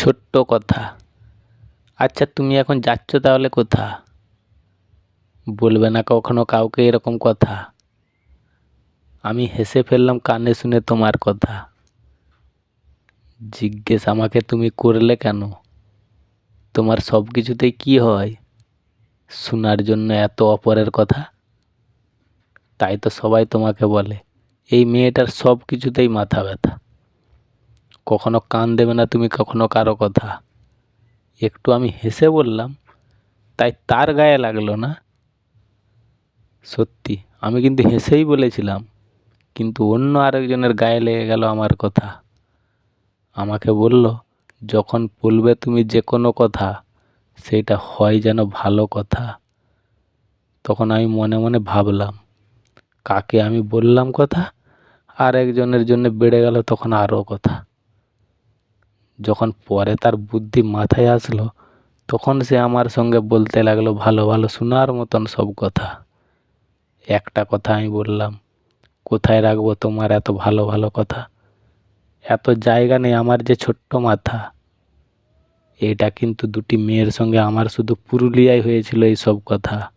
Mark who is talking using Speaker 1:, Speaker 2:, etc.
Speaker 1: ছোট্ট কথা। আচ্ছা, তুমি এখন যাচ্ছ তাহলে কোথা? বলবে না কখনো কাউকে এরকম কথা? আমি হেসে ফেললাম কানে শুনে তোমার কথা। জিজ্ঞেস আমাকে তুমি করলে কেন? তোমার সব কিছুতেই কি হয়? শোনার জন্য এত অপরের কথা। তাই তো সবাই তোমাকে বলে এই মেয়েটার সব কিছুতেই মাথা ব্যথা। কখনো কান দেবে না তুমি কখনো কারো কথা। একটু আমি হেসে বললাম, তাই তার গায়ে লাগলো না? সত্যি আমি কিন্তু হেসেই বলেছিলাম, কিন্তু অন্য আরেকজনের গায়ে লেগে গেল আমার কথা। আমাকে বলল, যখন বলবে তুমি যে কোনো কথা সেটা হয় যেন ভালো কথা। তখন আমি মনে মনে ভাবলাম, কাকে আমি বললাম কথা, আর একজনের জন্য বেড়ে গেল তখন আরও কথা। যখন পরে তার বুদ্ধি মাথায় আসলো, তখন সে আমার সঙ্গে বলতে লাগলো ভালো ভালো শোনার মতন সব কথা। একটা কথা আমি বললাম, কোথায় রাখবো তোমার এত ভালো ভালো কথা? এত জায়গা নেই আমার যে ছোট্ট মাথা। এটা কিন্তু দুটি মেয়ের সঙ্গে আমার শুধু পুরুলিয়ায় হয়েছিল এই সব কথা।